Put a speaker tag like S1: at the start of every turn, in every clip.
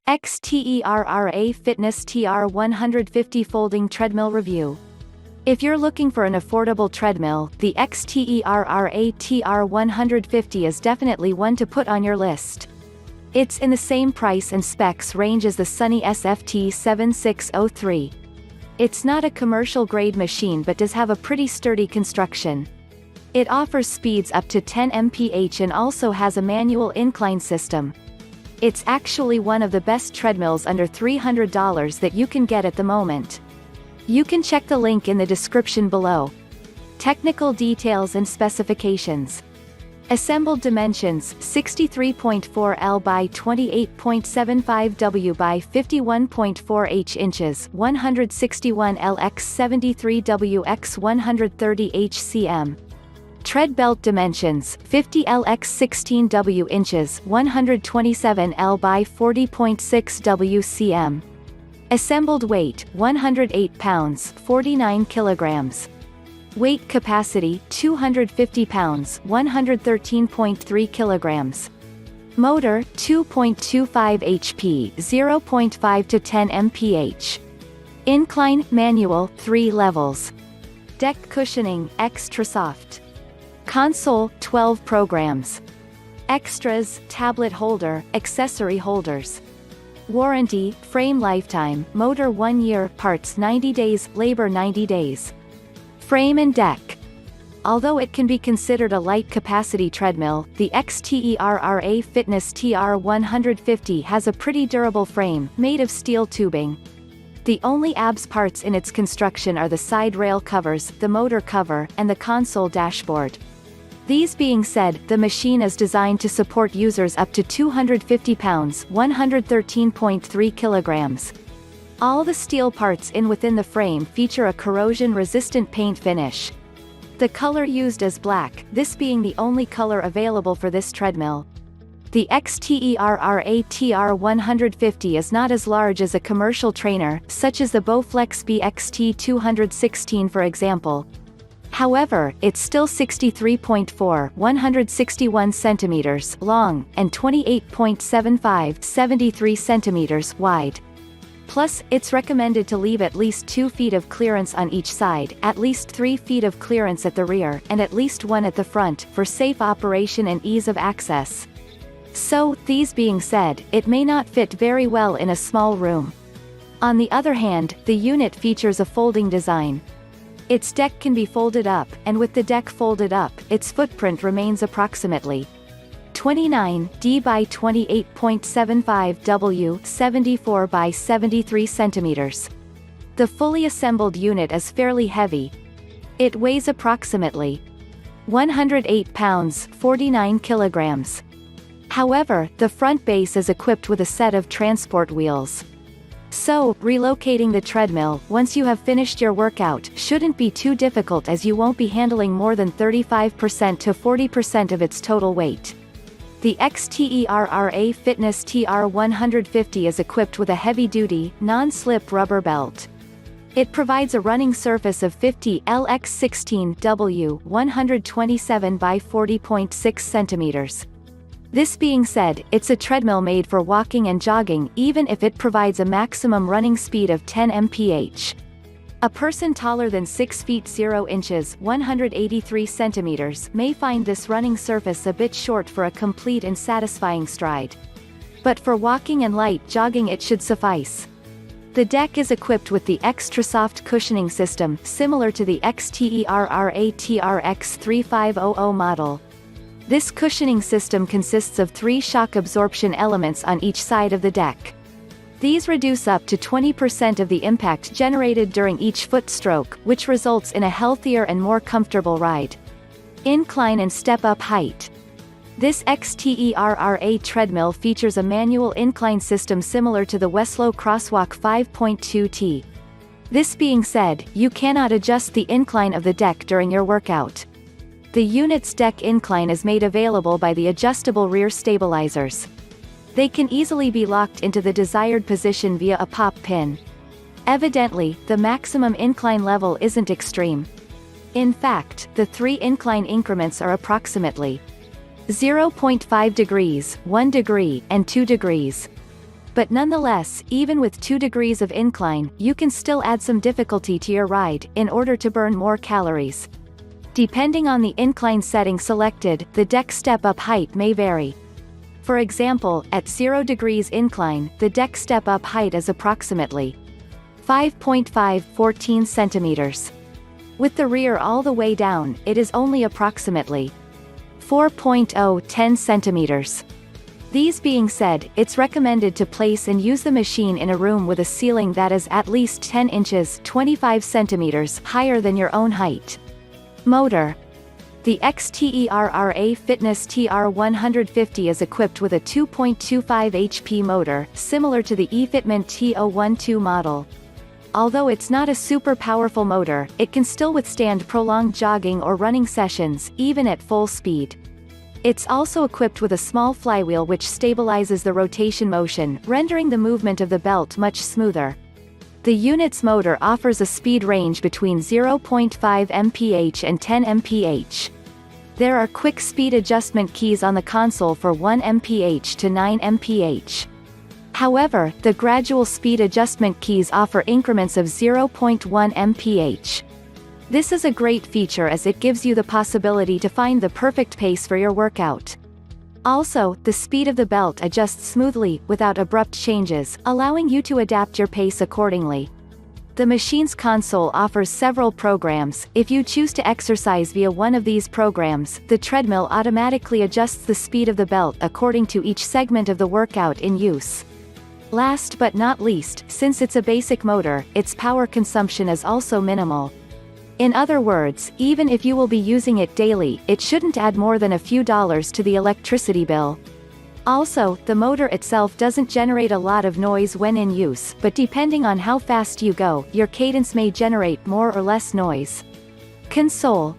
S1: XTERRA Fitness TR150 Folding Treadmill Review. If you're looking for an affordable treadmill, the XTERRA TR150 is definitely one to put on your list. It's in the same price and specs range as the Sunny SFT7603. It's not a commercial-grade machine but does have a pretty sturdy construction. It offers speeds up to 10 mph and also has a manual incline system. It's actually one of the best treadmills under $300 that you can get at the moment. You can check the link in the description below. Technical details and specifications. Assembled dimensions: 63.4 L by 28.75 W by 51.4 H inches, 161 L x 73 W x 130 H cm. Tread belt dimensions: 50 L x 16 W inches, 127 L by 40.6 W cm. Assembled weight: 108 pounds, 49 kilograms. Weight capacity: 250 pounds, 113.3 kilograms. Motor: 2.25 HP, 0.5 to 10 mph. Incline, manual, 3 levels. Deck cushioning, extra soft. Console, 12 programs. Extras: tablet holder, accessory holders. Warranty: frame lifetime, motor 1 year, parts 90 days, labor 90 days. Frame and deck. Although it can be considered a light-capacity treadmill, the XTERRA Fitness TR150 has a pretty durable frame, made of steel tubing. The only ABS parts in its construction are the side rail covers, the motor cover, and the console dashboard. These being said, the machine is designed to support users up to 250 pounds, 113.3 kilograms. All the steel parts within the frame feature a corrosion-resistant paint finish. The color used is black, this being the only color available for this treadmill. The XTERRA TR150 is not as large as a commercial trainer, such as the Bowflex BXT216 for example. However, it's still 63.4, 161 centimeters long, and 28.75, 73 centimeters wide. Plus, it's recommended to leave at least 2 feet of clearance on each side, at least 3 feet of clearance at the rear, and at least 1 at the front, for safe operation and ease of access. So, these being said, it may not fit very well in a small room. On the other hand, the unit features a folding design. Its deck can be folded up, and with the deck folded up, its footprint remains approximately 29 D by 28.75 W, 74 by 73 centimeters. The fully assembled unit is fairly heavy. It weighs approximately 108 pounds, 49 kilograms. However, the front base is equipped with a set of transport wheels. So, relocating the treadmill, once you have finished your workout, shouldn't be too difficult as you won't be handling more than 35% to 40% of its total weight. The XTERRA Fitness TR150 is equipped with a heavy-duty, non-slip rubber belt. It provides a running surface of 50 L x 16 W, 127 by 40.6 centimeters. This being said, it's a treadmill made for walking and jogging, even if it provides a maximum running speed of 10 mph. A person taller than 6 feet 0 inches, 183 centimeters, may find this running surface a bit short for a complete and satisfying stride. But for walking and light jogging it should suffice. The deck is equipped with the extra soft cushioning system, similar to the XTERRA TRX3500 model. This cushioning system consists of 3 shock absorption elements on each side of the deck. These reduce up to 20% of the impact generated during each foot stroke, which results in a healthier and more comfortable ride. Incline and step-up height. This XTERRA treadmill features a manual incline system similar to the Weslow Crosswalk 5.2T. This being said, you cannot adjust the incline of the deck during your workout. The unit's deck incline is made available by the adjustable rear stabilizers. They can easily be locked into the desired position via a pop pin. Evidently, the maximum incline level isn't extreme. In fact, the 3 incline increments are approximately 0.5 degrees, 1 degree, and 2 degrees. But nonetheless, even with 2 degrees of incline, you can still add some difficulty to your ride, in order to burn more calories. Depending on the incline setting selected, the deck step-up height may vary. For example, at 0 degrees incline, the deck step-up height is approximately 5.5-14 centimeters. With the rear all the way down, it is only approximately 4.0-10 centimeters. These being said, it's recommended to place and use the machine in a room with a ceiling that is at least 10 inches 25 centimeters higher than your own height. Motor. The XTERRA Fitness TR150 is equipped with a 2.25 HP motor, similar to the Efitment T012 model. Although it's not a super powerful motor, it can still withstand prolonged jogging or running sessions, even at full speed. It's also equipped with a small flywheel which stabilizes the rotation motion, rendering the movement of the belt much smoother. The unit's motor offers a speed range between 0.5 mph and 10 mph. There are quick speed adjustment keys on the console for 1 mph to 9 mph. However, the gradual speed adjustment keys offer increments of 0.1 mph. This is a great feature as it gives you the possibility to find the perfect pace for your workout. Also, the speed of the belt adjusts smoothly, without abrupt changes, allowing you to adapt your pace accordingly. The machine's console offers several programs. If you choose to exercise via one of these programs, the treadmill automatically adjusts the speed of the belt according to each segment of the workout in use. Last but not least, since it's a basic motor, its power consumption is also minimal. In other words, even if you will be using it daily, it shouldn't add more than a few dollars to the electricity bill. Also, the motor itself doesn't generate a lot of noise when in use, but depending on how fast you go, your cadence may generate more or less noise. Console.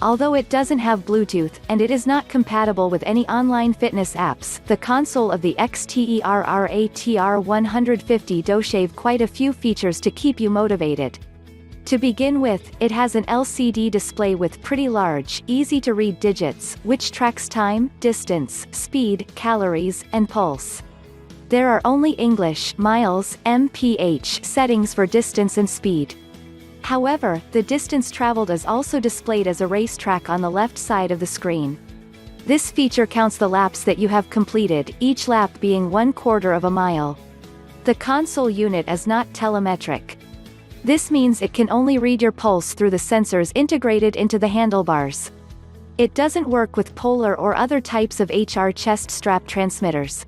S1: Although it doesn't have Bluetooth, and it is not compatible with any online fitness apps, the console of the XTERRA TR150 does have quite a few features to keep you motivated. To begin with, it has an LCD display with pretty large, easy-to-read digits, which tracks time, distance, speed, calories, and pulse. There are only English, miles, mph settings for distance and speed. However, the distance traveled is also displayed as a racetrack on the left side of the screen. This feature counts the laps that you have completed, each lap being 1/4 of a mile. The console unit is not telemetric. This means it can only read your pulse through the sensors integrated into the handlebars. It doesn't work with Polar or other types of HR chest strap transmitters.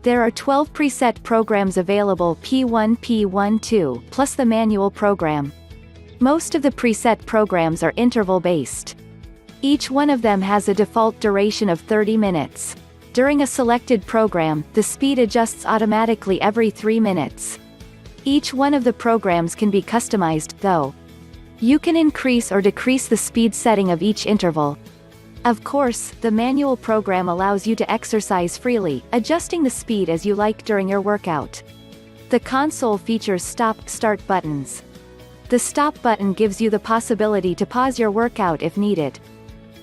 S1: There are 12 preset programs available P1 P12, plus the manual program. Most of the preset programs are interval-based. Each one of them has a default duration of 30 minutes. During a selected program, the speed adjusts automatically every 3 minutes. Each one of the programs can be customized, though. You can increase or decrease the speed setting of each interval. Of course, the manual program allows you to exercise freely, adjusting the speed as you like during your workout. The console features stop-start buttons. The stop button gives you the possibility to pause your workout if needed.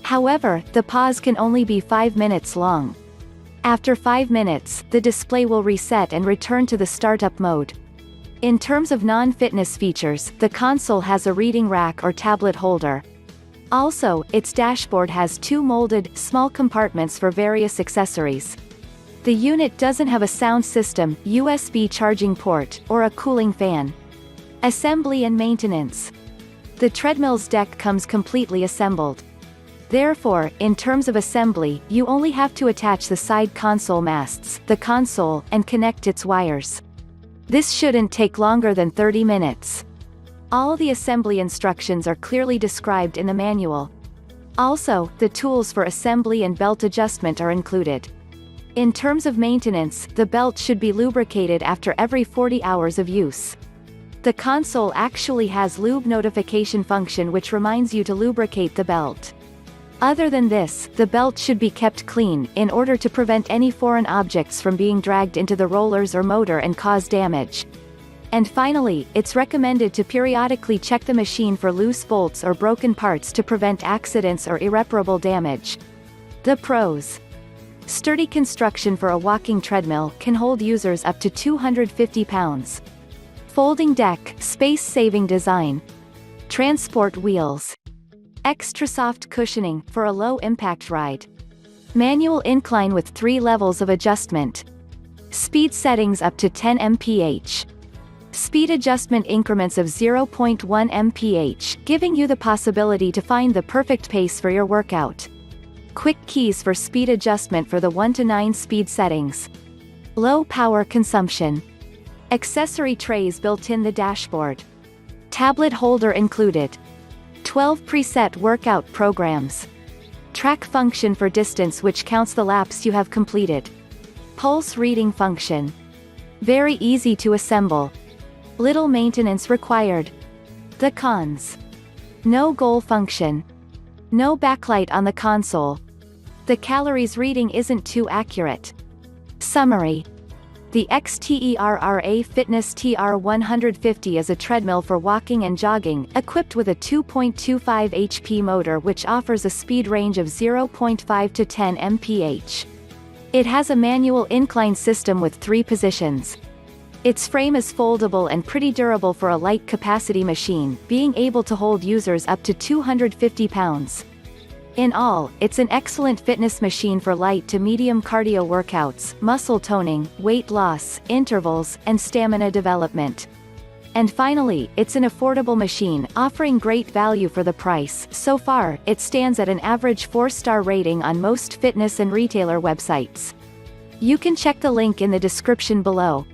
S1: However, the pause can only be 5 minutes long. After 5 minutes, the display will reset and return to the startup mode. In terms of non-fitness features, the console has a reading rack or tablet holder. Also, its dashboard has 2 molded, small compartments for various accessories. The unit doesn't have a sound system, USB charging port, or a cooling fan. Assembly and maintenance. The treadmill's deck comes completely assembled. Therefore, in terms of assembly, you only have to attach the side console masts, the console, and connect its wires. This shouldn't take longer than 30 minutes. All the assembly instructions are clearly described in the manual. Also, the tools for assembly and belt adjustment are included. In terms of maintenance, the belt should be lubricated after every 40 hours of use. The console actually has lube notification function which reminds you to lubricate the belt. Other than this, the belt should be kept clean, in order to prevent any foreign objects from being dragged into the rollers or motor and cause damage. And finally, it's recommended to periodically check the machine for loose bolts or broken parts to prevent accidents or irreparable damage. The pros. Sturdy construction for a walking treadmill can hold users up to 250 pounds. Folding deck, space-saving design. Transport wheels. Extra soft cushioning for a low-impact ride. Manual incline with 3 levels of adjustment. Speed settings up to 10 mph. Speed adjustment increments of 0.1 mph, giving you the possibility to find the perfect pace for your workout. Quick keys for speed adjustment for the 1 to 9 speed settings. Low power consumption. Accessory trays built in the dashboard. Tablet holder included. 12 preset workout programs. Track function for distance which counts the laps you have completed. Pulse reading function. Very easy to assemble. Little maintenance required. The cons. No goal function. No backlight on the console. The calories reading isn't too accurate. Summary. The XTERRA Fitness TR150 is a treadmill for walking and jogging, equipped with a 2.25 HP motor which offers a speed range of 0.5 to 10 mph. It has a manual incline system with 3 positions. Its frame is foldable and pretty durable for a light capacity machine, being able to hold users up to 250 pounds. In all, it's an excellent fitness machine for light to medium cardio workouts, muscle toning, weight loss, intervals, and stamina development. And finally, it's an affordable machine, offering great value for the price. So far, it stands at an average 4-star rating on most fitness and retailer websites. You can check the link in the description below.